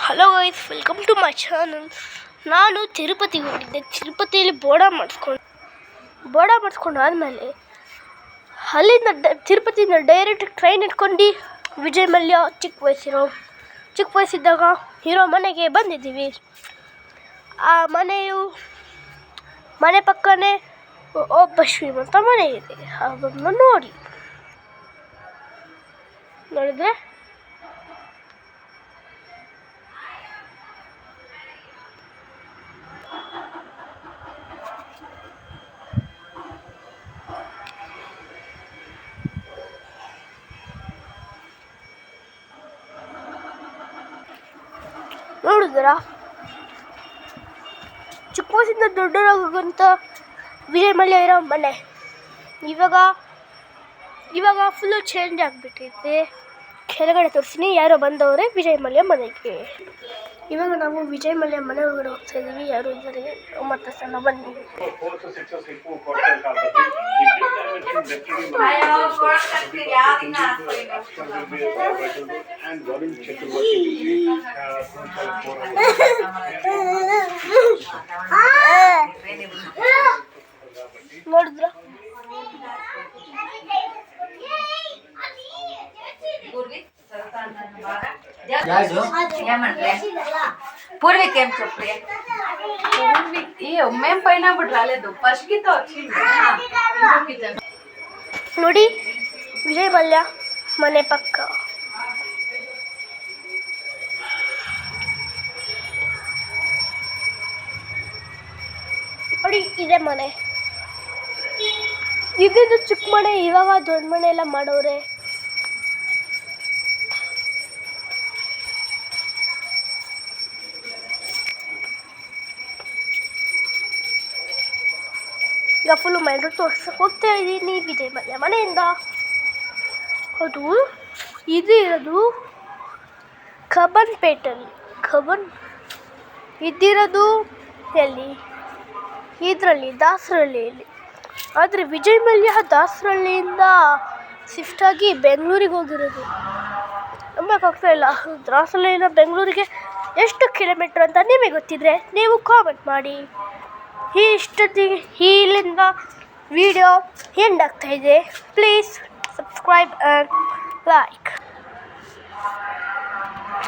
Hello guys, welcome to my channel. ನಾನು ತಿರುಪತಿಗೆ ಹೋಗಿದ್ದೆ. ತಿರುಪತಿಯಲ್ಲಿ ಬೋರ್ಡ ಮಾಡಿಸ್ಕೊಂಡು ಆದಮೇಲೆ ಅಲ್ಲಿಂದ ತಿರುಪತಿಯಿಂದ ಡೈರೆಕ್ಟ್ ಟ್ರೈನ್ ಇಟ್ಕೊಂಡು ವಿಜಯ್ ಮಲ್ಯ ಚಿಕ್ಕ ವಯಸ್ಸಿದ್ದಾಗ ಇರೋ ಮನೆಗೆ ಬಂದಿದ್ದೀವಿ. ಆ ಮನೆ ಪಕ್ಕನೇ ಒಬ್ಬ ಶ್ರೀಮಂತ ಮನೆ ಇದೆ. ಅದನ್ನು ನೋಡಿದ್ರೆ ನೋಡಿದ್ರಾ, ಚಿಕ್ಕ ವಯಸ್ಸಿಂದ ದೊಡ್ಡವರಾಗಂತ ವಿಜಯ್ ಮಲ್ಯ ಇರೋ ಮನೆ ಇವಾಗ ಫುಲ್ಲು ಚೇಂಜ್ ಆಗಿಬಿಟ್ಟೈತೆ. ಕೆಳಗಡೆ ತೋರಿಸ್ತೀನಿ, ಯಾರೋ ಬಂದವರೇ ವಿಜಯ್ ಮಲ್ಯ ಮನೆಗೆ. ಇವಾಗ ನಾವು ವಿಜಯ್ ಮಲ್ಯ ಮನೆ ಒಳಗಡೆ ಹೋಗ್ತಾ ಇದ್ದೀವಿ. ಯಾರು ಇದ್ದಾರೆ ಮತ್ತೆ ಸಲ ಬನ್ನಿ. ನೋಡಿದ್ರ పూర్వీకి ఏం చెప్పు మేము పైన ఇప్పుడు రాలేదు ఫస్ట్కితో వచ్చింది. ನೋಡಿ, ವಿಜಯ್ ಮಲ್ಯ ಮನೆ ಪಕ್ಕ. ನೋಡಿ, ಇದೆ ಮನೆ. ಇದ್ದಿದ್ದು ಚಿಕ್ಕ ಮನೆ, ಇವಾಗ ದೊಡ್ಡ ಮನೆ ಎಲ್ಲ ಮಾಡವ್ರೆ. ಈಗ ಫುಲ್ಲು ಮೈಂಡ್ ತೋರ್ಸಕ್ಕೆ ಹೋಗ್ತಾ ಇದ್ದೀನಿ ವಿಜಯ್ ಮಲ್ಯ ಮನೆಯಿಂದ. ಅದು ಇದು ಇರೋದು ಕಬ್ಬನ್ಪೇಟಲ್ಲಿ. ಇದ್ದಿರೋದು ಎಲ್ಲಿ? ಇದರಲ್ಲಿ, ದಾಸರಹಳ್ಳಿಯಲ್ಲಿ. ಆದರೆ ವಿಜಯ್ ಮಲ್ಯ ದಾಸರಹಳ್ಳಿಯಿಂದ ಶಿಫ್ಟ್ ಆಗಿ ಬೆಂಗಳೂರಿಗೆ ಹೋಗಿರೋದು. ನಂಬಕ್ಕಾಗ್ತಾ ಇಲ್ಲ. ದಾಸರಹಳ್ಳಿಯಿಂದ ಬೆಂಗಳೂರಿಗೆ ಎಷ್ಟು ಕಿಲೋಮೀಟ್ರ್ ಅಂತ ನಿಮಗೆ ಗೊತ್ತಿದ್ರೆ ನೀವು ಕಾಮೆಂಟ್ ಮಾಡಿ. ಇಲ್ಲಿಂದ ವಿಡಿಯೋ ಎಂಡ್ ಆಗ್ತಾಯಿದೆ. Please subscribe and like.